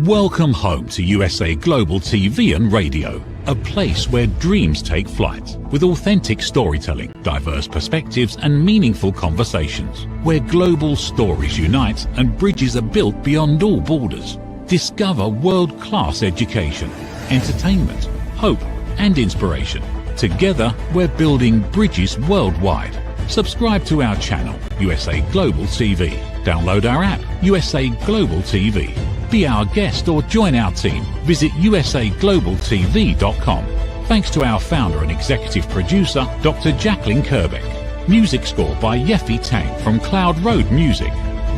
Welcome home to USA Global TV and Radio, a place where dreams take flight, with authentic storytelling, diverse perspectives and meaningful conversations, where global stories unite and bridges are built beyond all borders. Discover world-class education, entertainment, hope and inspiration. Together, we're building bridges worldwide. Subscribe to our channel, USA Global TV. Download our app, USA Global TV. Be our guest or join our team. Visit usaglobaltv.com. Thanks to our founder and executive producer, Dr. Jacalyn Kerbeck. Music score by Yeffy Tang from Cloud Road Music.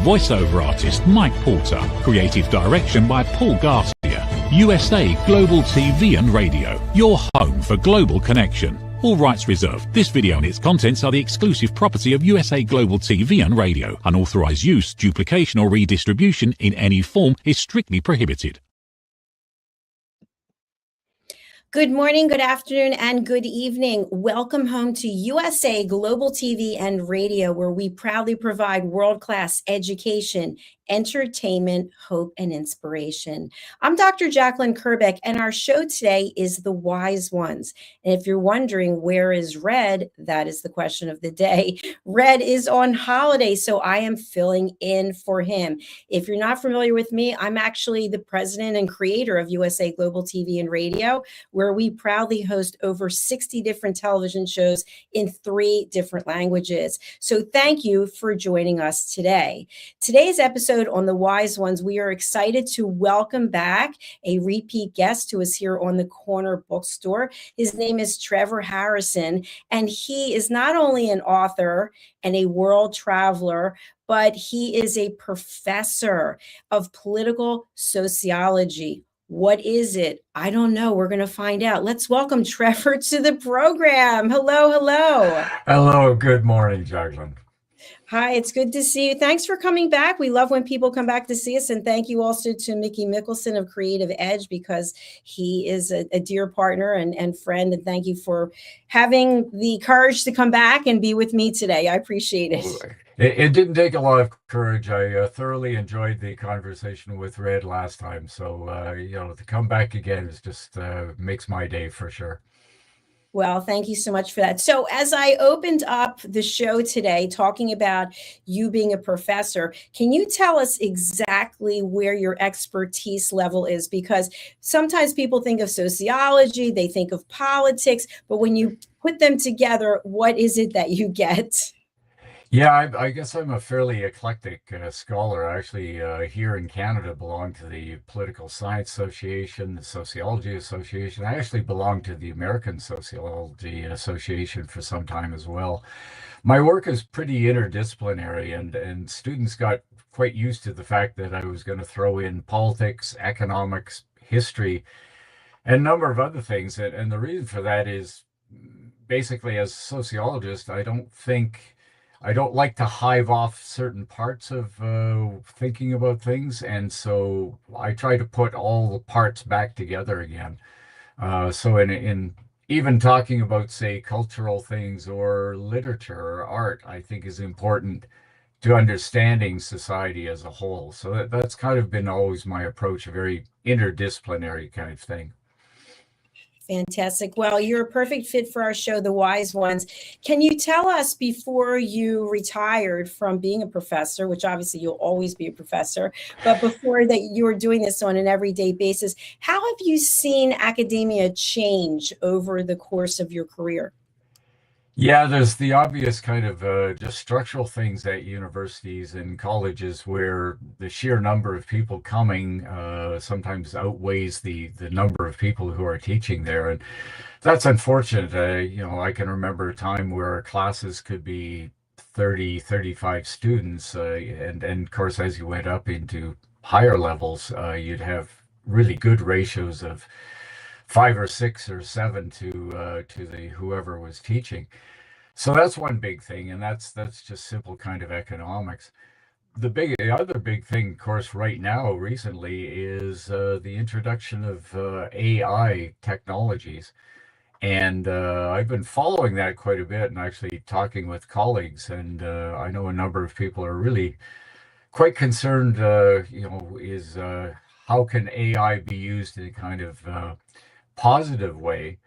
Voiceover artist Mike Porter. Creative direction by Paul Garcia. USA Global TV and Radio, your home for global connection. All rights reserved. This video and its contents are the exclusive property of USA Global TV and Radio. Unauthorized use, duplication or redistribution in any form is strictly prohibited. Good morning, good afternoon, and good evening. Welcome home to USA Global TV and Radio, where we proudly provide world-class education, entertainment, hope, and inspiration. I'm Dr. Jacalyn Kerbeck, and our show today is The Wise Ones. And if you're wondering where is Red, that is the question of the day. Red is on holiday, so I am filling in for him. If you're not familiar with me, I'm actually the president and creator of USA Global TV and Radio, where we proudly host over 60 different television shows in 3 different languages. So thank you for joining us today. Today's episode on The Wise Ones, we are excited to welcome back a repeat guest who is here on the corner bookstore. His name is Trevor Harrison, and he is not only an author and a world traveler, but he is a professor of political sociology. What is it? I don't know. We're going to find out. Let's welcome Trevor to the program. Hello, hello. Hello. Good morning, Jacalyn. Hi, it's good to see you. Thanks for coming back. We love when people come back to see us. And thank you also to Mickey Mickelson of Creative Edge, because he is a dear partner and friend. And thank you for having the courage to come back and be with me today. I appreciate it. It didn't take a lot of courage. I thoroughly enjoyed the conversation with Red last time. So, to come back again is just makes my day for sure. Well, thank you so much for that. So as I opened up the show today, talking about you being a professor, can you tell us exactly where your expertise level is? Because sometimes people think of sociology, they think of politics, but when you put them together, what is it that you get? Yeah, I guess I'm a fairly eclectic scholar. I actually, here in Canada, belong to the Political Science Association, the Sociology Association. I actually belong to the American Sociology Association for some time as well. My work is pretty interdisciplinary, and students got quite used to the fact that I was going to throw in politics, economics, history, and a number of other things. And the reason for that is basically, as a sociologist, I don't like to hive off certain parts of thinking about things, and so I try to put all the parts back together again. So in even talking about, say, cultural things or literature or art, I think is important to understanding society as a whole. So that's kind of been always my approach, a very interdisciplinary kind of thing. Fantastic. Well, you're a perfect fit for our show, The Wise Ones. Can you tell us, before you retired from being a professor, which obviously you'll always be a professor, but before that you were doing this on an everyday basis, how have you seen academia change over the course of your career? Yeah, there's the obvious kind of just structural things at universities and colleges where the sheer number of people coming sometimes outweighs the number of people who are teaching there. And that's unfortunate. I can remember a time where classes could be 30, 35 students. And of course, as you went up into higher levels, you'd have really good ratios of 5 or 6 or 7 to the whoever was teaching. So that's one big thing, and that's just simple kind of economics. The other big thing, of course, right now recently is the introduction of AI technologies, and I've been following that quite a bit and actually talking with colleagues, and I know a number of people are really quite concerned, is how can AI be used in a kind of positive way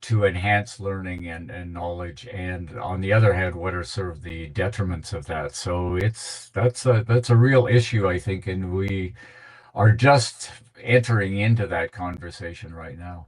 to enhance learning and knowledge, and on the other hand, what are sort of the detriments of that? So that's a real issue, I think, and we are just entering into that conversation right now.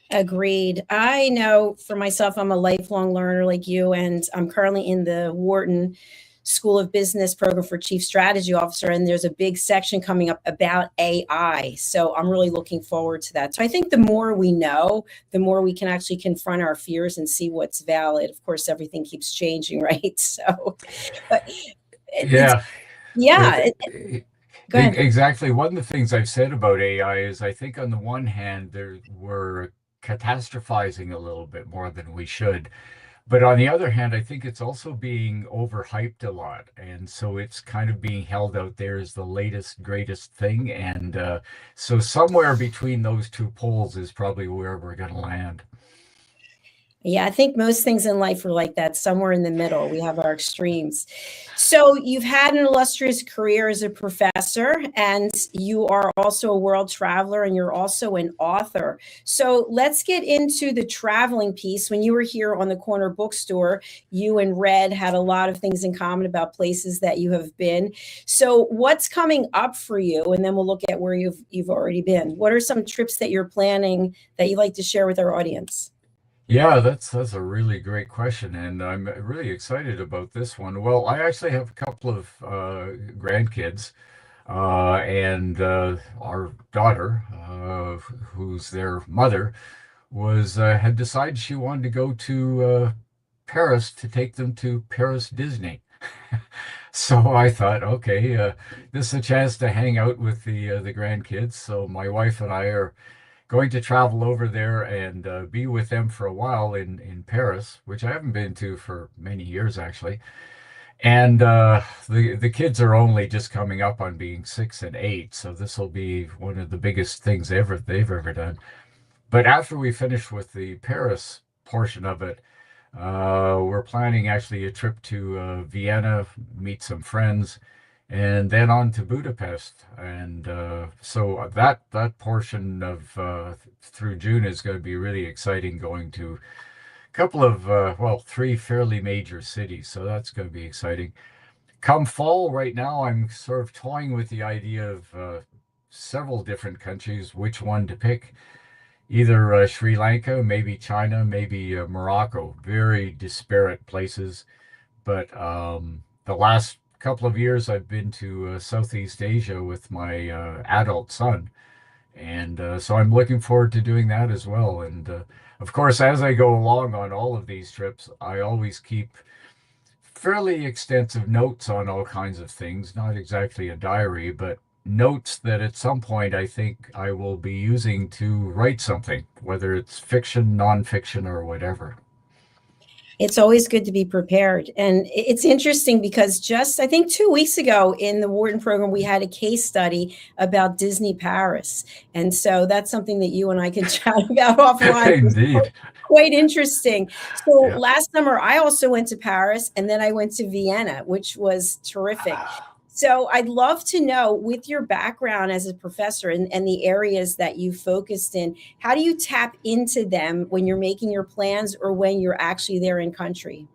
Agreed. I know for myself, I'm a lifelong learner like you, and I'm currently in the Wharton School of Business program for Chief Strategy Officer, and there's a big section coming up about AI. So I'm really looking forward to that. So I think the more we know, the more we can actually confront our fears and see what's valid. Of course, everything keeps changing, right? So, but Yeah. yeah, go ahead. Exactly. One of the things I've said about AI is I think on the one hand, we're catastrophizing a little bit more than we should. But on the other hand, I think it's also being overhyped a lot. And so it's kind of being held out there as the latest, greatest thing. And so somewhere between those two poles is probably where we're going to land. Yeah, I think most things in life are like that, somewhere in the middle. We have our extremes. So you've had an illustrious career as a professor, and you are also a world traveler, and you're also an author. So let's get into the traveling piece. When you were here on the corner bookstore, you and Red had a lot of things in common about places that you have been. So what's coming up for you? And then we'll look at where you've already been. What are some trips that you're planning that you'd like to share with our audience? Yeah, that's a really great question, and I'm really excited about this one. Well, I actually have a couple of grandkids, and our daughter, who's their mother, was had decided she wanted to go to Paris to take them to Paris Disney. So I thought, okay, this is a chance to hang out with the grandkids. So my wife and I are going to travel over there and be with them for a while in Paris, which I haven't been to for many years actually. And the kids are only just coming up on being 6 and 8, so this will be one of the biggest things they've ever done. But after we finish with the Paris portion of it, we're planning actually a trip to Vienna, meet some friends, and then on to Budapest. And so that portion of through June is going to be really exciting, going to a couple of, well, three fairly major cities. So that's going to be exciting. Come fall, right now, I'm sort of toying with the idea of several different countries, which one to pick. Either Sri Lanka, maybe China, maybe Morocco. Very disparate places. But the last couple of years, I've been to Southeast Asia with my adult son. And so I'm looking forward to doing that as well. And of course, as I go along on all of these trips, I always keep fairly extensive notes on all kinds of things, not exactly a diary, but notes that at some point I think I will be using to write something, whether it's fiction, nonfiction, or whatever. It's always good to be prepared. And it's interesting because just, I think 2 weeks ago in the Wharton program, we had a case study about Disney Paris. And so that's something that you and I can chat about offline. Indeed. Quite interesting. So Yeah. last summer, I also went to Paris, and then I went to Vienna, which was terrific. So I'd love to know, with your background as a professor and the areas that you focused in, how do you tap into them when you're making your plans or when you're actually there in country?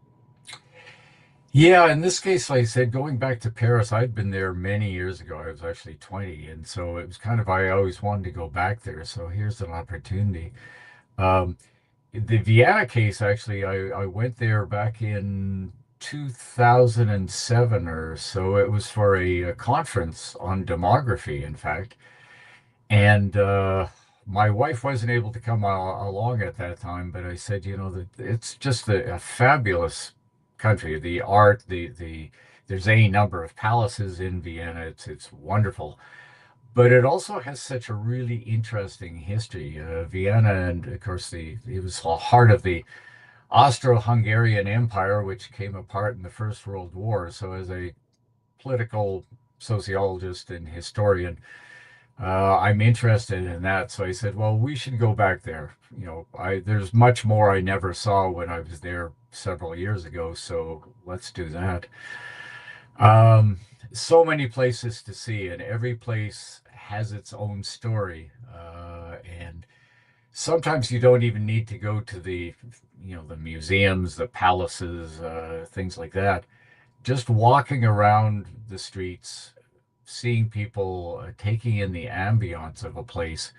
Yeah, in this case, like I said, going back to Paris, I'd been there many years ago. I was actually 20, and so it was kind of, I always wanted to go back there. So here's an opportunity. Um, the Vienna case, actually, I went there back in 2007 or so. It was for a conference on demography, in fact. And my wife wasn't able to come along at that time, but I said, you know, that it's just a fabulous country. The art, there's any number of palaces in Vienna. It's wonderful, but it also has such a really interesting history. Vienna, and of course, it was the heart of the Austro-Hungarian Empire, which came apart in the First World War. So, as a political sociologist and historian, I'm interested in that. So I said, well, we should go back there. You know, there's much more I never saw when I was there several years ago. So let's do that. So many places to see, and every place has its own story, and sometimes you don't even need to go to the museums, the palaces, things like that. Just walking around the streets, seeing people, taking in the ambience of a place,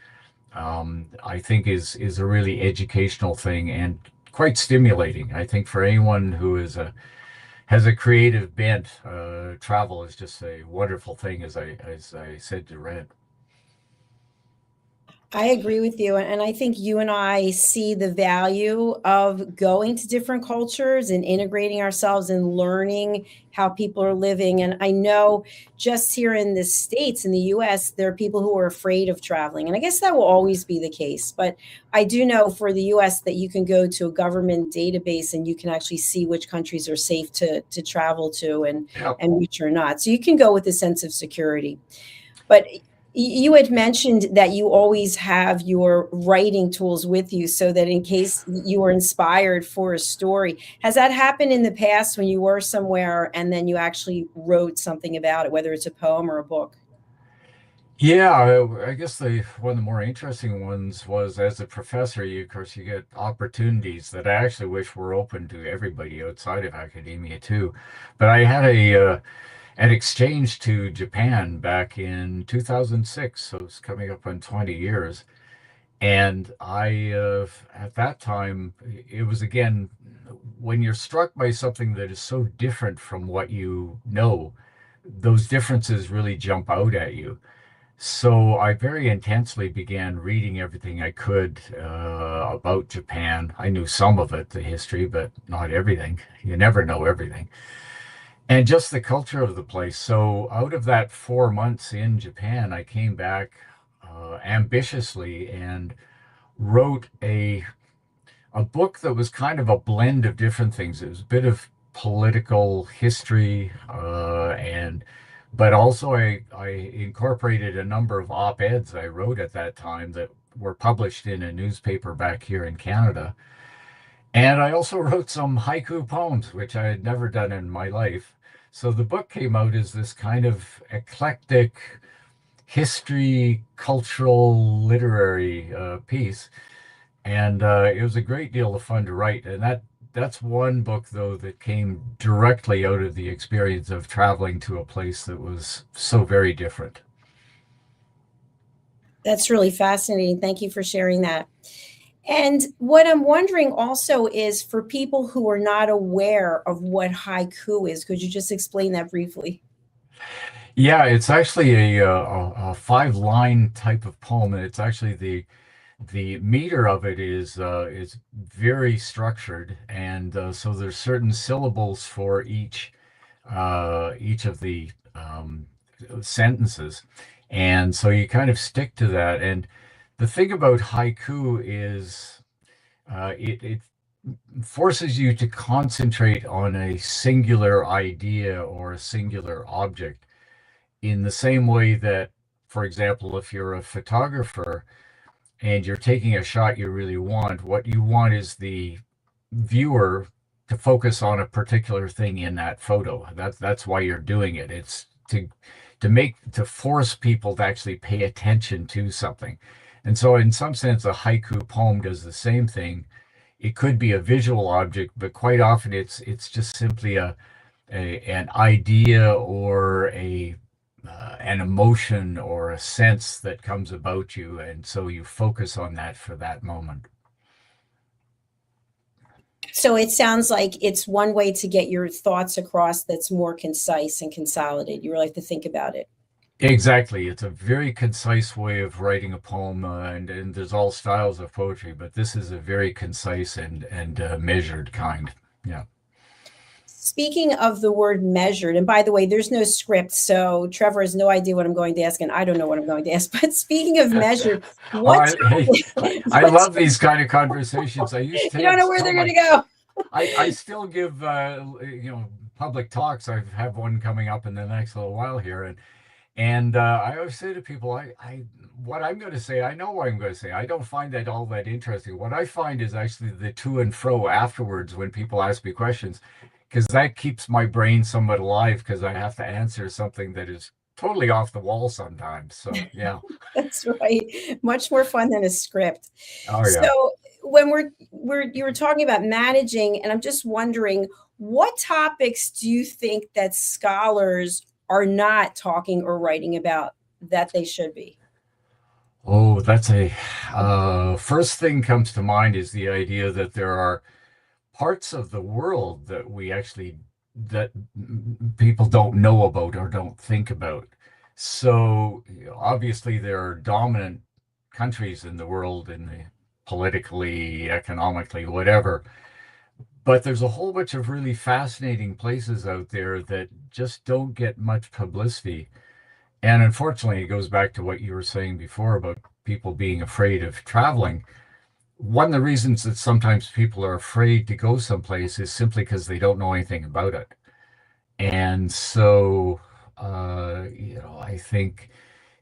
I think is a really educational thing and quite stimulating. I think for anyone who has a creative bent, travel is just a wonderful thing, as I said to Red. I agree with you. And I think you and I see the value of going to different cultures and integrating ourselves and learning how people are living. And I know just here in the States, in the US, there are people who are afraid of traveling. And I guess that will always be the case. But I do know for the US that you can go to a government database and you can actually see which countries are safe to travel to Yep. and which are not. So you can go with a sense of security. But you had mentioned that you always have your writing tools with you so that in case you were inspired for a story. Has that happened in the past when you were somewhere and then you actually wrote something about it, whether it's a poem or a book? Yeah, I guess one of the more interesting ones was as a professor, of course, you get opportunities that I actually wish were open to everybody outside of academia too. But I had an exchange to Japan back in 2006, so it's coming up on 20 years. And at that time, it was again, when you're struck by something that is so different from what you know, those differences really jump out at you. So I very intensely began reading everything I could about Japan. I knew some of it, the history, but not everything. You never know everything. And just the culture of the place. So out of that 4 months in Japan, I came back ambitiously and wrote a book that was kind of a blend of different things. It was a bit of political history, and but also I incorporated a number of op-eds I wrote at that time that were published in a newspaper back here in Canada. And I also wrote some haiku poems, which I had never done in my life. So the book came out as this kind of eclectic history, cultural, literary piece. And it was a great deal of fun to write. And that's one book, though, that came directly out of the experience of traveling to a place that was so very different. That's really fascinating. Thank you for sharing that. And what I'm wondering also is for people who are not aware of what haiku is, could you just explain that briefly? Yeah, it's actually a 5-line type of poem, and it's actually the meter of it is very structured, and so there's certain syllables for each of the sentences, and so you kind of stick to that. And the thing about haiku is it forces you to concentrate on a singular idea or a singular object in the same way that, for example, if you're a photographer and you're taking a shot you really want, what you want is the viewer to focus on a particular thing in that photo. That's why you're doing it. It's to force people to actually pay attention to something. And so in some sense a haiku poem does the same thing. It could be a visual object, but quite often it's just simply an idea or an emotion or a sense that comes about you, and so you focus on that for that moment. So it sounds like it's one way to get your thoughts across that's more concise and consolidated. You really have to think about it. Exactly, it's a very concise way of writing a poem, and there's all styles of poetry, but this is a very concise and measured kind. Yeah. Speaking of the word measured, and by the way, there's no script, so Trevor has no idea what I'm going to ask, and I don't know what I'm going to ask. But speaking of measured, what's I love these kind of conversations. I used to. You don't know where they're going to go. I still give public talks. I have one coming up in the next little while here, and I always say to people, what I'm going to say, I know what I'm going to say. I don't find that all that interesting. What I find is actually the to and fro afterwards when people ask me questions, because that keeps my brain somewhat alive, because I have to answer something that is totally off the wall sometimes. So yeah. That's right. Much more fun than a script. Oh yeah. So when you were talking about managing, and I'm just wondering, what topics do you think that scholars are not talking or writing about that they should be? Oh, that's a first thing comes to mind is the idea that there are parts of the world that we actually that people don't know about or don't think about. So obviously there are dominant countries in the world in the politically, economically, whatever. But there's a whole bunch of really fascinating places out there that just don't get much publicity. And unfortunately, it goes back to what you were saying before about people being afraid of traveling. One of the reasons that sometimes people are afraid to go someplace is simply because they don't know anything about it. And so, I think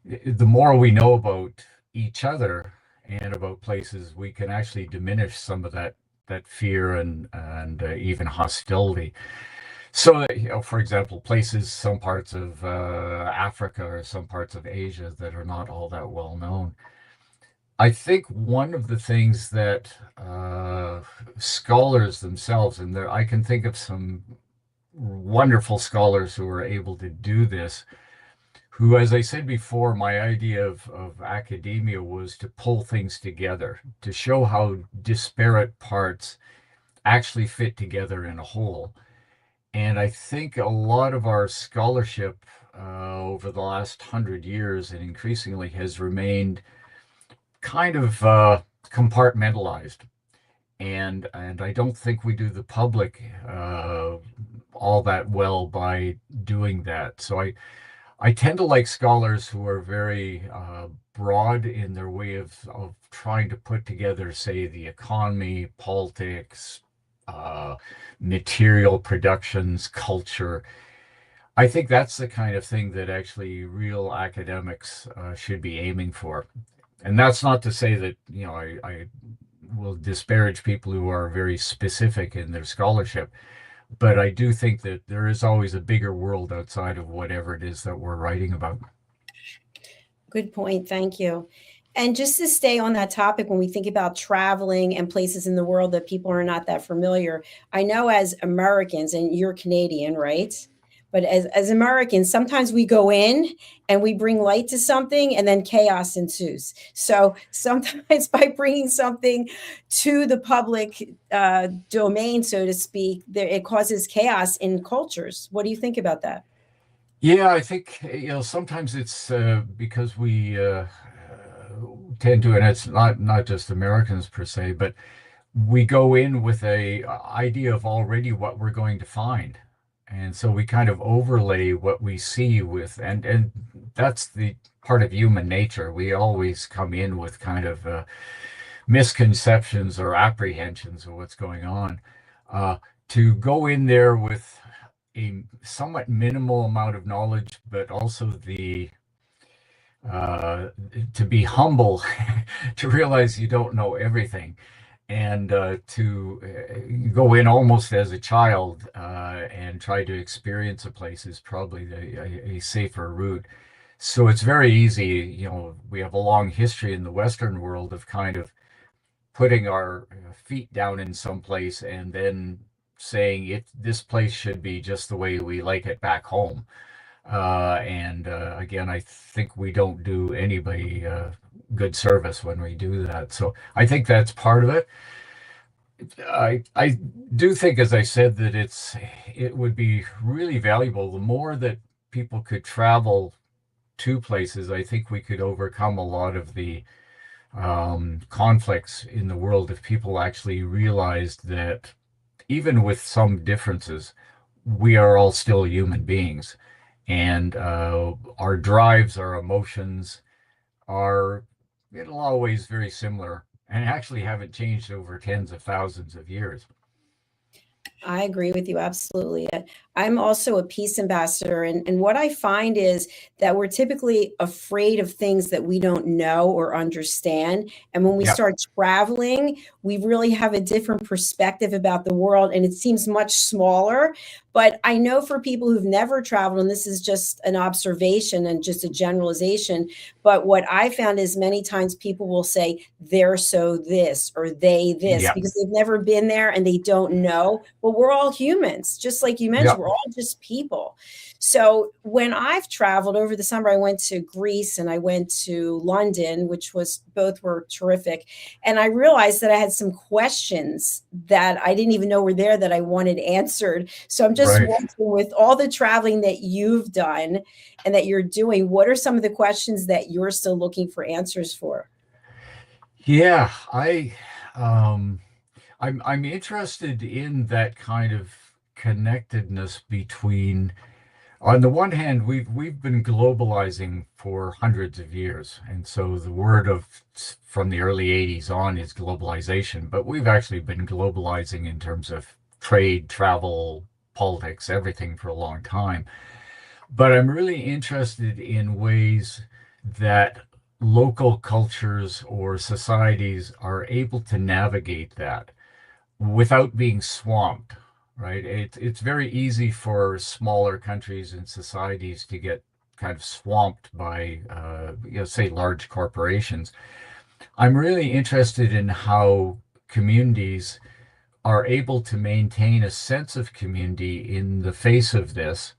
the more we know about each other and about places, we can actually diminish some of that fear and even hostility. So, for example, places, some parts of Africa or some parts of Asia that are not all that well known. I think one of the things that scholars themselves, and there, I can think of some wonderful scholars who are able to do this, who, as I said before, my idea of academia was to pull things together, to show how disparate parts actually fit together in a whole. And I think a lot of our scholarship over the last 100 years and increasingly has remained kind of compartmentalized. And I don't think we do the public all that well by doing that. So I tend to like scholars who are very broad in their way of trying to put together, say, the economy, politics, material productions, culture. I think that's the kind of thing that actually real academics should be aiming for. And that's not to say that, I will disparage people who are very specific in their scholarship, but I do think that there is always a bigger world outside of whatever it is that we're writing about. Good point. Thank you. And just to stay on that topic, when we think about traveling and places in the world that people are not that familiar, I know as Americans, and you're Canadian, right? But as Americans, sometimes we go in and we bring light to something and then chaos ensues. So sometimes by bringing something to the public domain, so to speak, it causes chaos in cultures. What do you think about that? Yeah, I think, sometimes it's because we tend to, and it's not just Americans per se, but we go in with a idea of already what we're going to find. And so we kind of overlay what we see with, and that's the part of human nature. We always come in with kind of misconceptions or apprehensions of what's going on. To go in there with a somewhat minimal amount of knowledge, but also the to be humble, to realize you don't know everything, and to go in almost as a child and try to experience a place is probably a safer route. So it's very easy, we have a long history in the Western world of kind of putting our feet down in some place and then saying this place should be just the way we like it back home. And again, I think we don't do anybody good service when we do that. So I think that's part of it. I do think, as I said, that it would be really valuable. The more that people could travel to places, I think we could overcome a lot of the conflicts in the world if people actually realized that even with some differences, we are all still human beings. And our drives, our emotions are in a lot of ways very similar and actually haven't changed over tens of thousands of years. I agree with you absolutely. I'm also a peace ambassador, and what I find is that we're typically afraid of things that we don't know or understand. And when we Yeah. start traveling, we really have a different perspective about the world, and it seems much smaller. But I know for people who've never traveled, and this is just an observation and just a generalization, but what I found is many times people will say they're so this or they this Yeah. because they've never been there and they don't know. Well, we're all humans, just like you mentioned, Yeah. we're all just people. So when I've traveled over the summer, I went to Greece and I went to London, which was both were terrific. And I realized that I had some questions that I didn't even know were there that I wanted answered. So I'm just Right. wondering, with all the traveling that you've done and that you're doing, what are some of the questions that you're still looking for answers for? Yeah, I'm interested in that kind of connectedness between, on the one hand, we've been globalizing for hundreds of years, and so the word of from the early 80s on is globalization, but we've actually been globalizing in terms of trade, travel, politics, everything for a long time. But I'm really interested in ways that local cultures or societies are able to navigate that without being swamped, right? It's very easy for smaller countries and societies to get kind of swamped by, say, large corporations. I'm really interested in how communities are able to maintain a sense of community in the face of this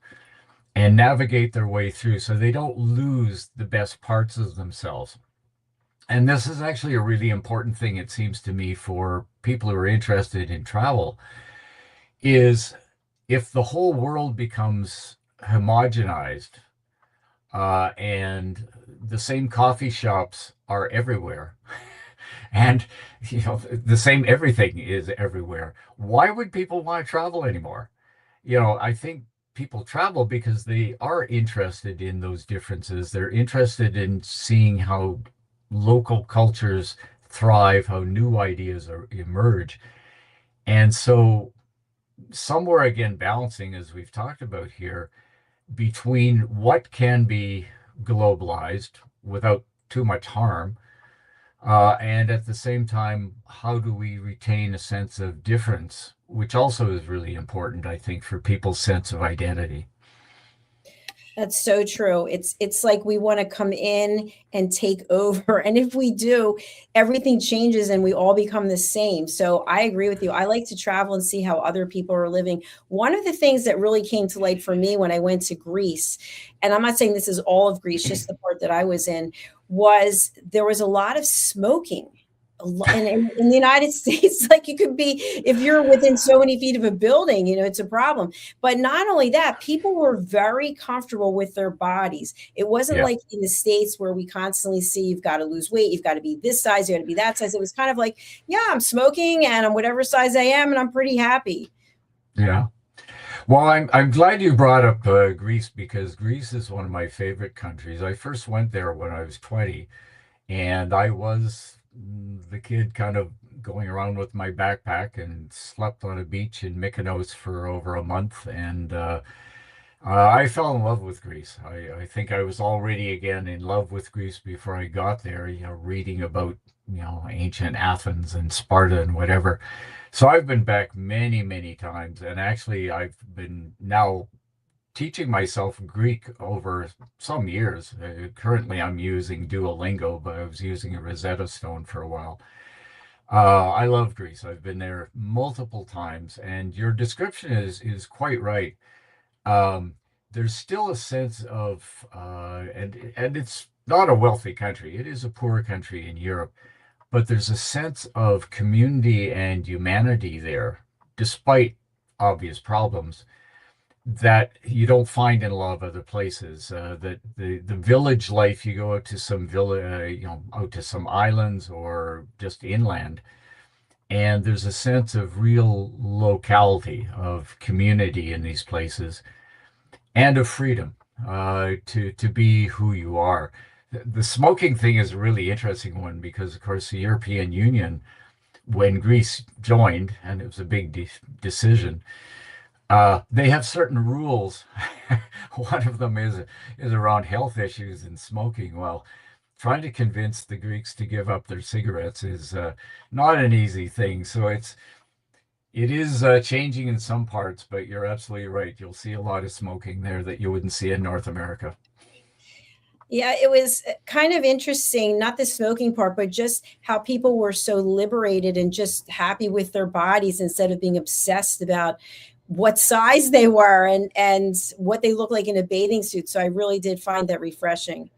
and navigate their way through so they don't lose the best parts of themselves. And this is actually a really important thing, it seems to me, for people who are interested in travel, is if the whole world becomes homogenized and the same coffee shops are everywhere and the same everything is everywhere, why would people want to travel anymore? I think people travel because they are interested in those differences. They're interested in seeing how local cultures thrive, how new ideas emerge. And so, somewhere again, balancing, as we've talked about here, between what can be globalized without too much harm, and at the same time, how do we retain a sense of difference, which also is really important, I think, for people's sense of identity. That's so true. It's like we want to come in and take over. And if we do, everything changes and we all become the same. So I agree with you. I like to travel and see how other people are living. One of the things that really came to light for me when I went to Greece, and I'm not saying this is all of Greece, just the part that I was in, was there was a lot of smoking. In the United States, like you could be, if you're within so many feet of a building, it's a problem. But not only that, people were very comfortable with their bodies. It wasn't Yeah. like in the States where we constantly see you've got to lose weight, you've got to be this size, you got to be that size. It was kind of like, yeah, I'm smoking and I'm whatever size I am, and I'm pretty happy. Yeah. Well, I'm glad you brought up Greece, because Greece is one of my favorite countries. I first went there when I was 20, and I was the kid kind of going around with my backpack and slept on a beach in Mykonos for over a month. And I fell in love with Greece. I think I was already again in love with Greece before I got there, reading about, ancient Athens and Sparta and whatever. So I've been back many, many times. And actually, I've been now teaching myself Greek over some years. Currently, I'm using Duolingo, but I was using a Rosetta Stone for a while. I love Greece. I've been there multiple times, and your description is quite right. Um, there's still a sense of, and it's not a wealthy country. It is a poor country in Europe, but there's a sense of community and humanity there, despite obvious problems that you don't find in a lot of other places. That the village life, you go out to some village, out to some islands or just inland, and there's a sense of real locality, of community in these places, and of freedom to be who you are. The smoking thing is a really interesting one because, of course, the European Union, when Greece joined, and it was a big decision, they have certain rules. One of them is around health issues and smoking. Well, trying to convince the Greeks to give up their cigarettes is not an easy thing. So it is changing in some parts, but you're absolutely right. You'll see a lot of smoking there that you wouldn't see in North America. Yeah, it was kind of interesting, not the smoking part, but just how people were so liberated and just happy with their bodies instead of being obsessed about what size they were and what they look like in a bathing suit. So I really did find that refreshing.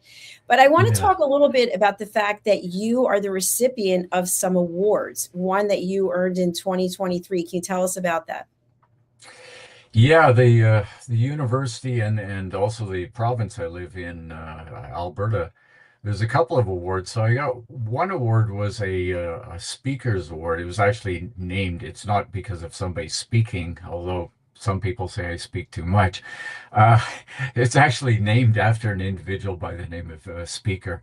But I want to Yeah. talk a little bit about the fact that you are the recipient of some awards, one that you earned in 2023. Can you tell us about that? Yeah, the university and also the province I live in, Alberta, there's a couple of awards. So I got one award was a speaker's award. It was actually named. It's not because of somebody speaking, although some people say I speak too much. Uh, it's actually named after an individual by the name of Speaker,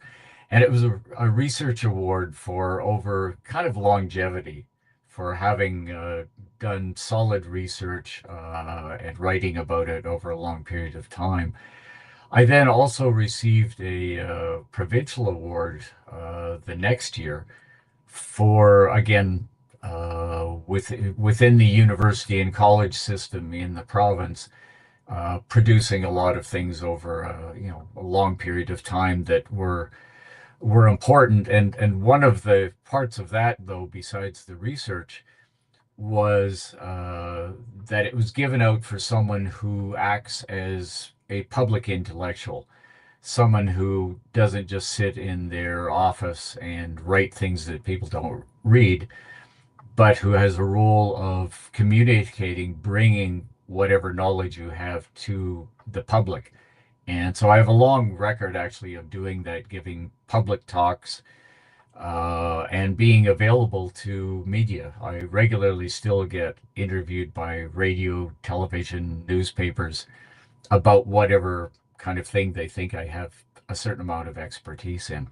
and it was a research award for over kind of longevity for having done solid research and writing about it over a long period of time. I then also received a provincial award the next year for, again, within the university and college system in the province, producing a lot of things over a long period of time that were important. And one of the parts of that, though, besides the research, was that it was given out for someone who acts as a public intellectual, someone who doesn't just sit in their office and write things that people don't read, but who has a role of communicating, bringing whatever knowledge you have to the public. And so I have a long record actually of doing that, giving public talks and being available to media. I regularly still get interviewed by radio, television, newspapers about whatever kind of thing they think I have a certain amount of expertise in.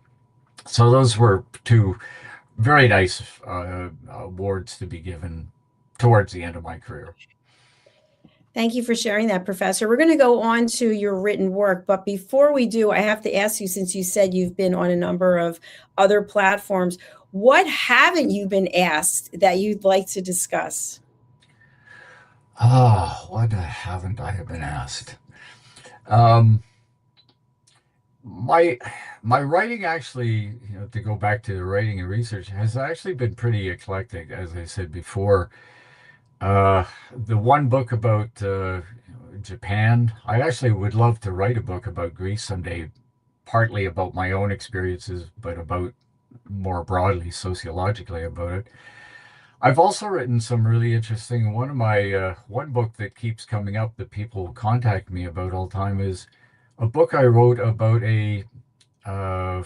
So those were two very nice awards to be given towards the end of my career. Thank you for sharing that, Professor. We're going to go on to your written work, but before we do, I have to ask you, since you said you've been on a number of other platforms, what haven't you been asked that you'd like to discuss? What haven't I been asked? My my writing actually, to go back to the writing and research, has actually been pretty eclectic, as I said before. Uh, the one book about Japan, I actually would love to write a book about Greece someday, partly about my own experiences, but about more broadly, sociologically about it. I've also written some really interesting. One of my one book that keeps coming up that people contact me about all the time is a book I wrote about uh,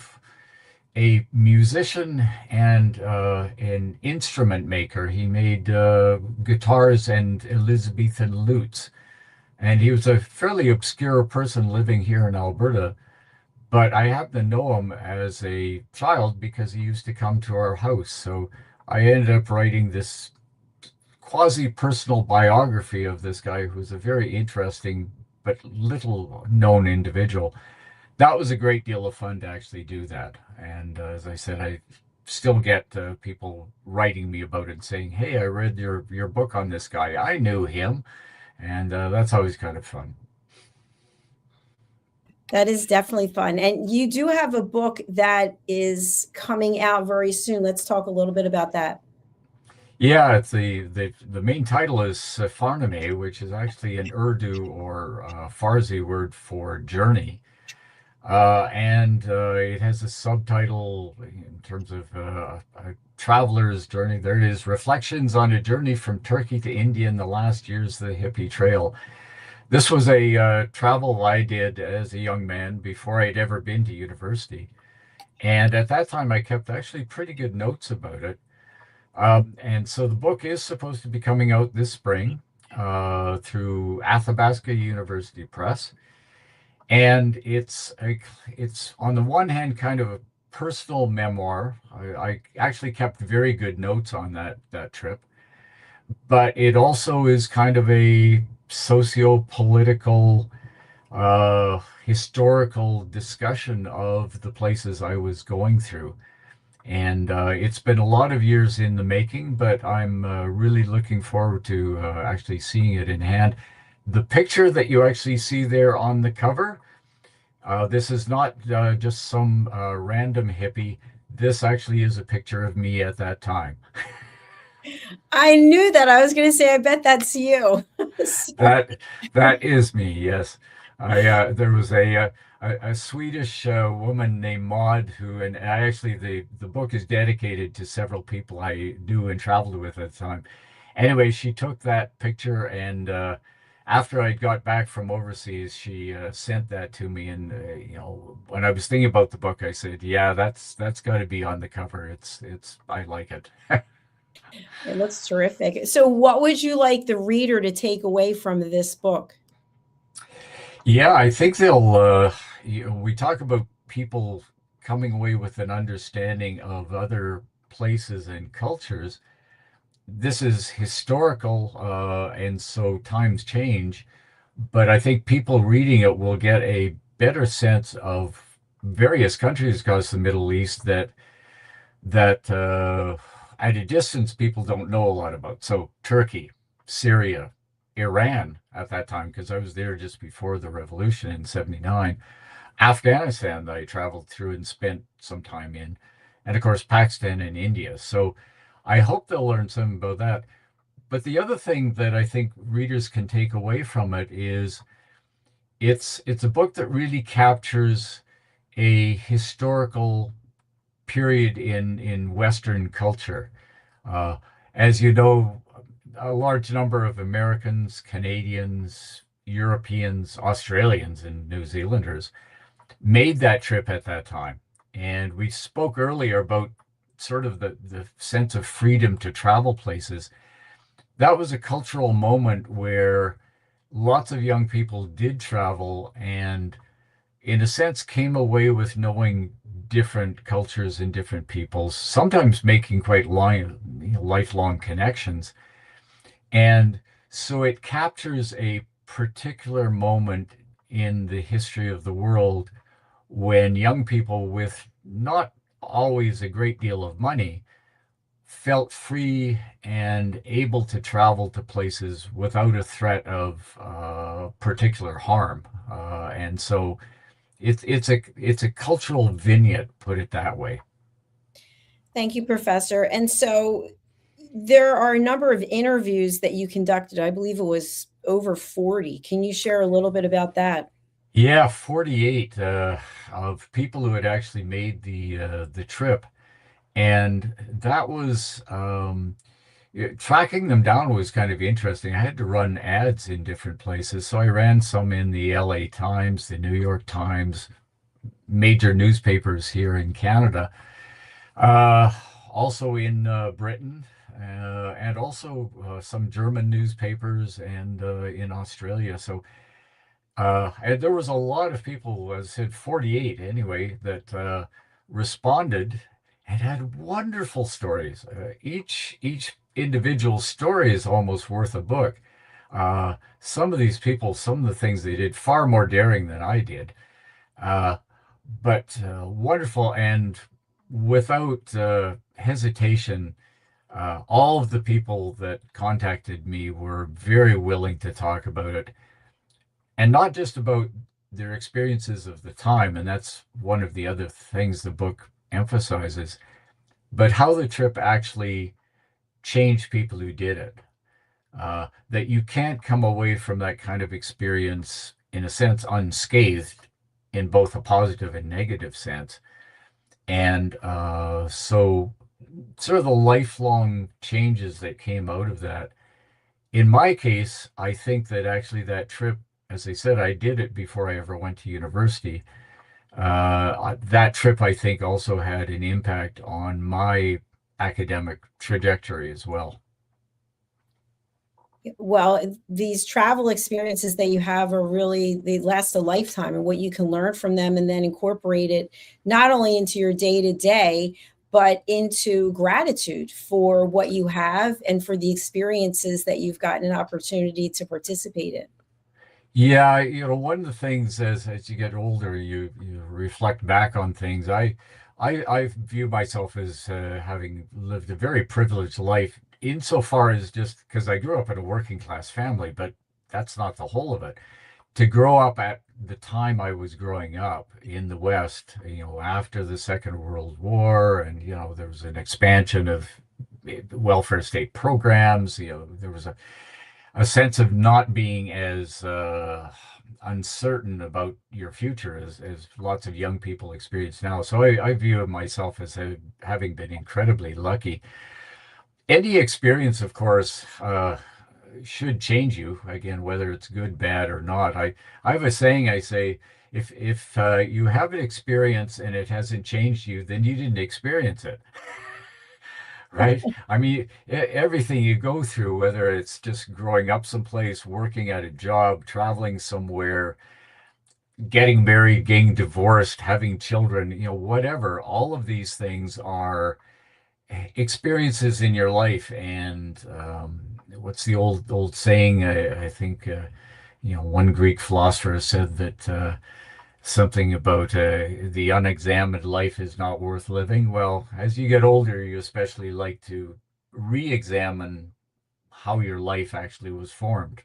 a musician and an instrument maker. He made guitars and Elizabethan lutes. And he was a fairly obscure person living here in Alberta, but I happen to know him as a child because he used to come to our house. So I ended up writing this quasi-personal biography of this guy who's a very interesting but little known individual. That was a great deal of fun to actually do that. And as I said, I still get people writing me about it and saying, "Hey, I read your book on this guy. I knew him," and that's always kind of fun. That is definitely fun. And you do have a book that is coming out very soon. Let's talk a little bit about that. Yeah, it's the main title is Safarnameh, which is actually an Urdu or Farsi word for journey. And it has a subtitle in terms of a traveler's journey. There it is, Reflections on a Journey from Turkey to India in the Last Years of the Hippie Trail. This was a travel I did as a young man before I'd ever been to university. And at that time, I kept actually pretty good notes about it. And so the book is supposed to be coming out this spring through Athabasca University Press. And it's on the one hand kind of a personal memoir. I actually kept very good notes on that trip, but it also is kind of a socio-political historical discussion of the places I was going through. And it's been a lot of years in the making, but I'm really looking forward to actually seeing it in hand. The picture that you actually see there on the cover, this is not just some random hippie. This actually is a picture of me at that time. I knew that. I was going to say, I bet that's you. That that is me. Yes, I there was a Swedish woman named Maud who, and I actually the book is dedicated to several people I knew and traveled with at the time. Anyway, she took that picture, and after I got back from overseas, she sent that to me. And when I was thinking about the book, I said, "Yeah, that's got to be on the cover. It's I like it." It looks terrific. So what would you like the reader to take away from this book? Yeah, I think they'll. We talk about people coming away with an understanding of other places and cultures. This is historical, and so times change. But I think people reading it will get a better sense of various countries across the Middle East that at a distance people don't know a lot about. So Turkey, Syria, Iran at that time, because I was there just before the revolution in 79. Afghanistan, that I traveled through and spent some time in, and of course, Pakistan and India. So I hope they'll learn something about that. But the other thing that I think readers can take away from it is it's a book that really captures a historical period in Western culture. Uh, as you know, a large number of Americans, Canadians, Europeans, Australians, and New Zealanders made that trip at that time. And we spoke earlier about sort of the sense of freedom to travel places. That was a cultural moment where lots of young people did travel and, in a sense, came away with knowing different cultures and different peoples, sometimes making quite lifelong connections. And so it captures a particular moment in the history of the world when young people with not always a great deal of money felt free and able to travel to places without a threat of particular harm. And so it's a cultural vignette, put it that way. Thank you, Professor. And so there are a number of interviews that you conducted. I believe it was over 40. Can you share a little bit about that? Yeah, 48 of people who had actually made the trip, and that was tracking them down was kind of interesting. I had to run ads in different places, so I ran some in the LA Times, the New York Times, major newspapers here in Canada, uh, also in Britain, and also some German newspapers and in Australia. So. And there was a lot of people, as I said, 48 anyway, that responded and had wonderful stories. Each individual story is almost worth a book. Some of these people, some of the things they did, far more daring than I did, uh, but wonderful. And without hesitation, all of the people that contacted me were very willing to talk about it, and not just about their experiences of the time. And that's one of the other things the book emphasizes, but how the trip actually changed people who did it. That you can't come away from that kind of experience, in a sense, unscathed in both a positive and negative sense. And so, sort of the lifelong changes that came out of that. In my case, I think that actually that trip, as I said, I did it before I ever went to university. That trip, I think, also had an impact on my academic trajectory as well. Well, these travel experiences that you have are really, they last a lifetime, and what you can learn from them and then incorporate it not only into your day to day, but into gratitude for what you have and for the experiences that you've gotten an opportunity to participate in. Yeah, one of the things as you get older, you reflect back on things. I view myself as having lived a very privileged life insofar as just because I grew up in a working class family, but that's not the whole of it. To grow up at the time I was growing up in the West, after the Second World War, and there was an expansion of welfare state programs. There was a sense of not being as uncertain about your future as lots of young people experience now. So I view myself as having been incredibly lucky. Any experience, of course, should change you again, whether it's good, bad, or not. I have a saying. I say, if you have an experience and it hasn't changed you, then you didn't experience it. Right? I mean, everything you go through, whether it's just growing up someplace, working at a job, traveling somewhere, getting married, getting divorced, having children, whatever, all of these things are experiences in your life. And what's the old saying? I think, one Greek philosopher said that something about the unexamined life is not worth living. Well, as you get older, you especially like to re-examine how your life actually was formed.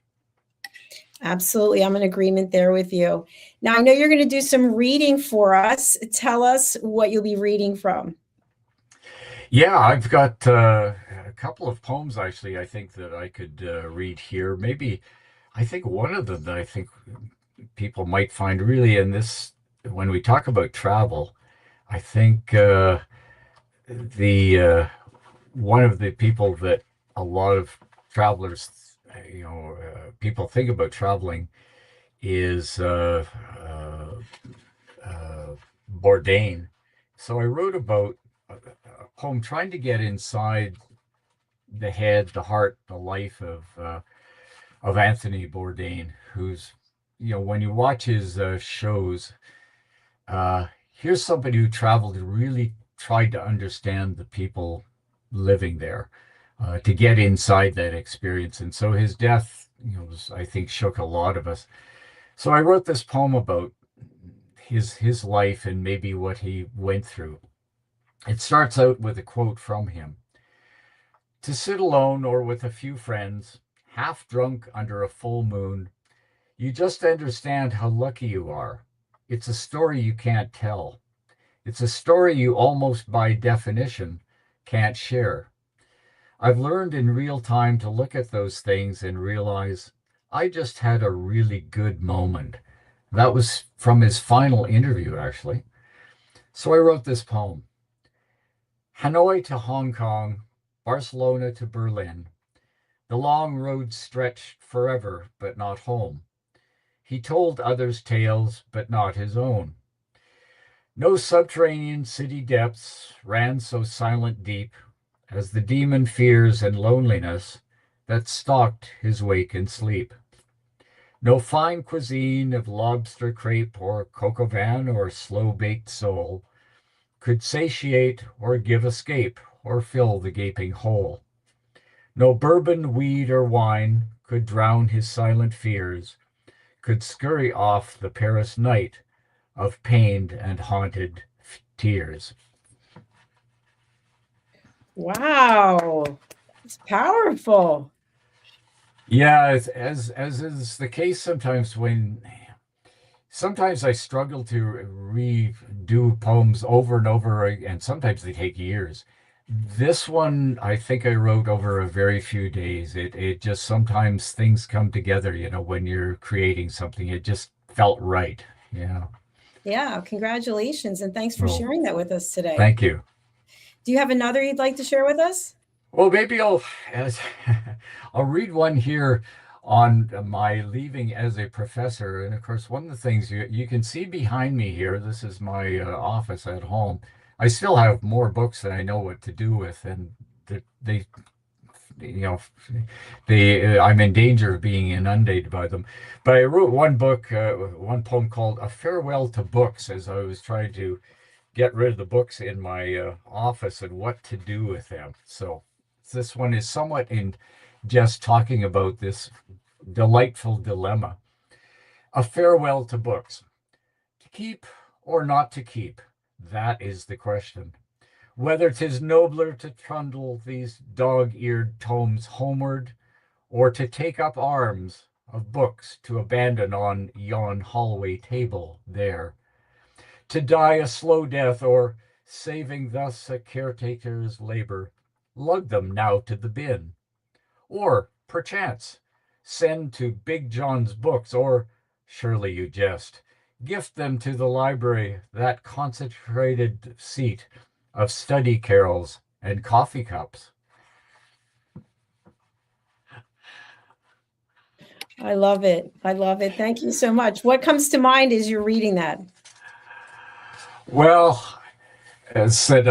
Absolutely. I'm in agreement there with you. Now, I know you're going to do some reading for us. Tell us what you'll be reading from. Yeah, I've got a couple of poems actually, I think that I could read here. Maybe I think one of them that I think people might find really in this, when we talk about travel, I think the one of the people that a lot of travelers, people think about traveling is Bourdain. So I wrote about a poem trying to get inside the head, the heart, the life of Anthony Bourdain, who's, when you watch his shows, here's somebody who traveled and really tried to understand the people living there, to get inside that experience. And so his death, I think, shook a lot of us. So I wrote this poem about his life and maybe what he went through. It starts out with a quote from him. To sit alone or with a few friends, half drunk under a full moon, you just understand how lucky you are. It's a story you can't tell. It's a story you almost by definition can't share. I've learned in real time to look at those things and realize I just had a really good moment. That was from his final interview, actually. So I wrote this poem. Hanoi to Hong Kong, Barcelona to Berlin. The long road stretched forever, but not home. He told others tales, but not his own. No subterranean city depths ran so silent deep as the demon fears and loneliness that stalked his wake and sleep. No fine cuisine of lobster crepe or coq au vin or slow-baked sole could satiate or give escape or fill the gaping hole. No bourbon, weed, or wine could drown his silent fears, could scurry off the Paris night of pained and haunted tears. Wow. It's powerful. Yeah, as is the case sometimes I struggle to redo poems over and over, and sometimes they take years. This one, I think I wrote over a very few days. It just sometimes things come together, when you're creating something. It just felt right. Yeah. Yeah. Congratulations. And thanks for Well, sharing that with us today. thank you. Do you have another you'd like to share with us? Well, maybe as I'll read one here on my leaving as a professor. And of course, one of the things you can see behind me here, this is my office at home. I still have more books that I know what to do with, and they you know, I'm in danger of being inundated by them. But I wrote one book, one poem called "A Farewell to Books," as I was trying to get rid of the books in my office and what to do with them. So this one is somewhat in just talking about this delightful dilemma. A farewell to books. To keep or not to keep, that is the question. Whether 'tis nobler to trundle these dog-eared tomes homeward, or to take up arms of books to abandon on yon hallway table there, to die a slow death, or, saving thus a caretaker's labor, lug them now to the bin, or, perchance, send to Big John's books, or, surely you jest, gift them to the library, that concentrated seat of study carols and coffee cups. I love it. I love it. Thank you so much. What comes to mind as you're reading that? Well, as said,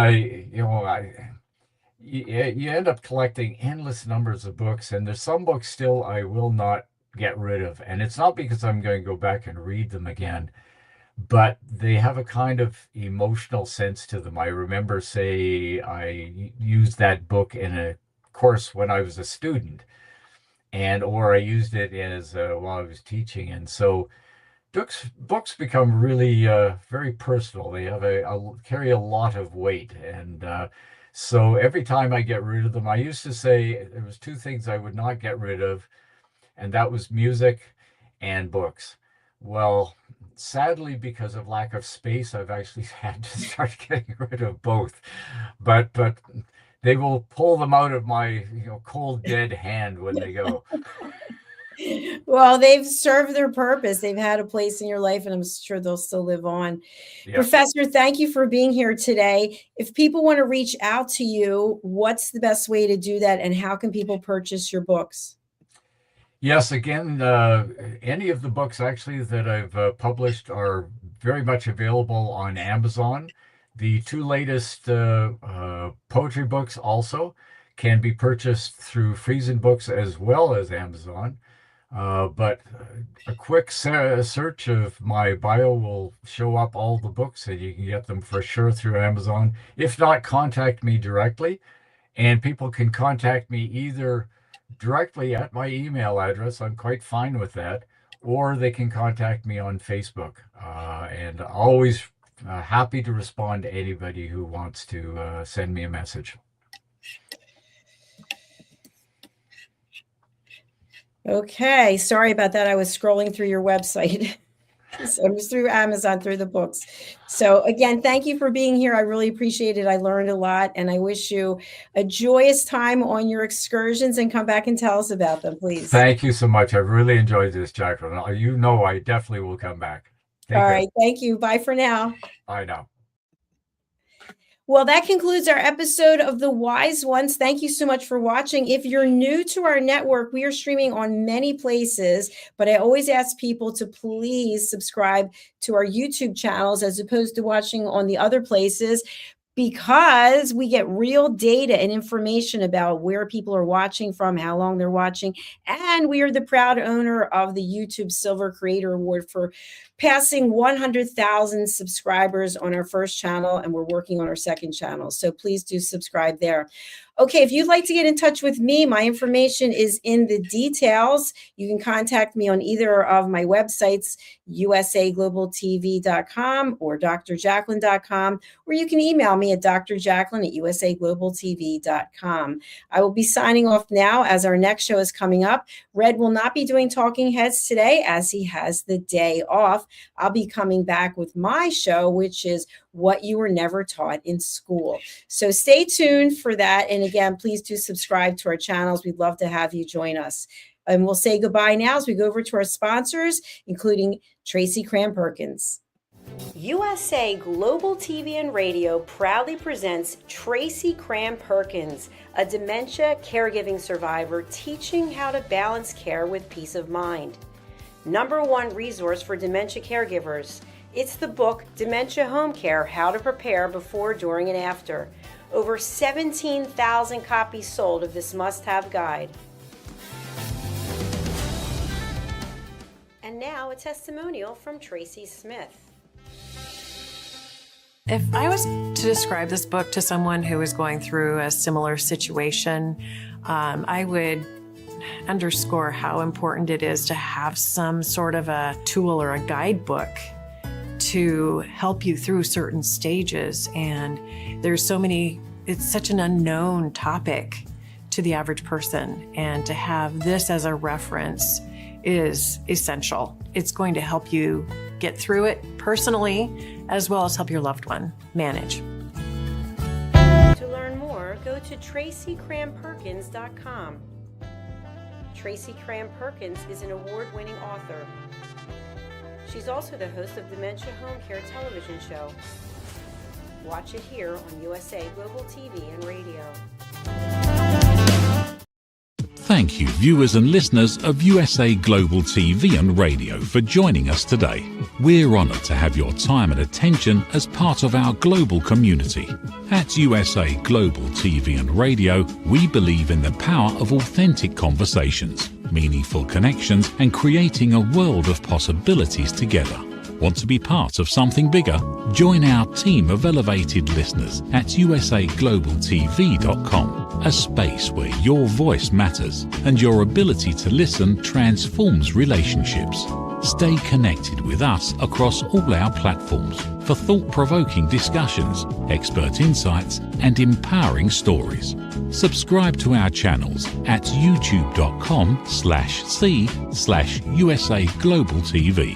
you end up collecting endless numbers of books, and there's some books still I will not get rid of. And it's not because I'm going to go back and read them again, but they have a kind of emotional sense to them. I remember, say, I used that book in a course when I was a student, or I used it as while I was teaching. And so books become really very personal. They have carry a lot of weight, and so every time I get rid of them, I used to say there was two things I would not get rid of, and that was music and books. Well, sadly, because of lack of space, I've actually had to start getting rid of both. But they will pull them out of my cold dead hand when they go. Well, they've served their purpose. They've had a place in your life, and I'm sure they'll still live on. Yeah. Professor, thank you for being here today. If people want to reach out to you, what's the best way to do that, and how can people purchase your books? Yes, again, any of the books actually that I've published are very much available on Amazon. The two latest poetry books also can be purchased through Friesen Books as well as Amazon. But a quick search of my bio will show up all the books, and you can get them for sure through Amazon. If not, contact me directly, and people can contact me either directly at my email address. I'm quite fine with that, or they can contact me on Facebook, and always happy to respond to anybody who wants to send me a message. Okay, sorry about that. I was scrolling through your website. So it was through Amazon, through the books. So again, thank you for being here. I really appreciate it. I learned a lot, and I wish you a joyous time on your excursions, and come back and tell us about them, please. Thank you so much. I really enjoyed this, Jacalyn. I definitely will come back. All right. Thank you. Bye for now. Bye now. Well, that concludes our episode of The Wise Ones. Thank you so much for watching. If you're new to our network, we are streaming on many places, but I always ask people to please subscribe to our YouTube channels as opposed to watching on the other places, because we get real data and information about where people are watching from, how long they're watching. And we are the proud owner of the YouTube Silver Creator Award for passing 100,000 subscribers on our first channel, and we're working on our second channel. So please do subscribe there. Okay, if you'd like to get in touch with me, my information is in the details. You can contact me on either of my websites, usaglobaltv.com or drjacalyn.com, or you can email me at drjacalyn@usaglobaltv.com. I will be signing off now as our next show is coming up. Red will not be doing Talking Heads today as he has the day off. I'll be coming back with my show, which is What You Were Never Taught in School. So stay tuned for that. And again, please do subscribe to our channels. We'd love to have you join us. And we'll say goodbye now as we go over to our sponsors, including Tracy Cram-Perkins. USA Global TV and Radio proudly presents Tracy Cram-Perkins, a dementia caregiving survivor teaching how to balance care with peace of mind. #1 resource for dementia caregivers. It's the book Dementia Home Care: How to Prepare Before, During, and After. Over 17,000 copies sold of this must-have guide. And now a testimonial from Tracy Smith. If I was to describe this book to someone who is going through a similar situation, I would underscore how important it is to have some sort of a tool or a guidebook to help you through certain stages. And there's so many, it's such an unknown topic to the average person. And to have this as a reference is essential. It's going to help you get through it personally, as well as help your loved one manage. To learn more, go to TracyCramPerkins.com. Tracy Cram Perkins is an award-winning author. She's also the host of Dementia Home Care television show. Watch it here on USA Global TV and Radio. Thank you, viewers and listeners of USA Global TV and Radio, for joining us today. We're honoured to have your time and attention as part of our global community. At USA Global TV and Radio, we believe in the power of authentic conversations, meaningful connections, and creating a world of possibilities together. Want to be part of something bigger? Join our team of elevated listeners at usaglobaltv.com, a space where your voice matters and your ability to listen transforms relationships. Stay connected with us across all our platforms for thought-provoking discussions, expert insights, and empowering stories. Subscribe to our channels at youtube.com/c/USA Global TV.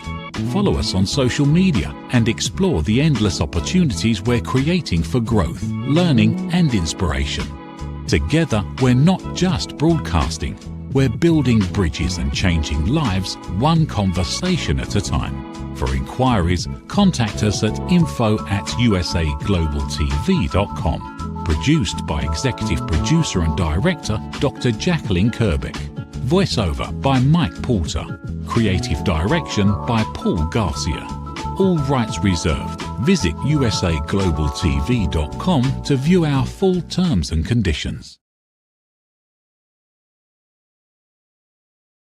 Follow us on social media and explore the endless opportunities we're creating for growth, learning, and inspiration. Together, we're not just broadcasting, we're building bridges and changing lives one conversation at a time. For inquiries, contact us at info@usaglobaltv.com. Produced by Executive Producer and Director Dr. Jacalyn Kerbeck. Voiceover by Mike Porter. Creative direction by Paul Garcia. All rights reserved. Visit usaglobaltv.com to view our full terms and conditions.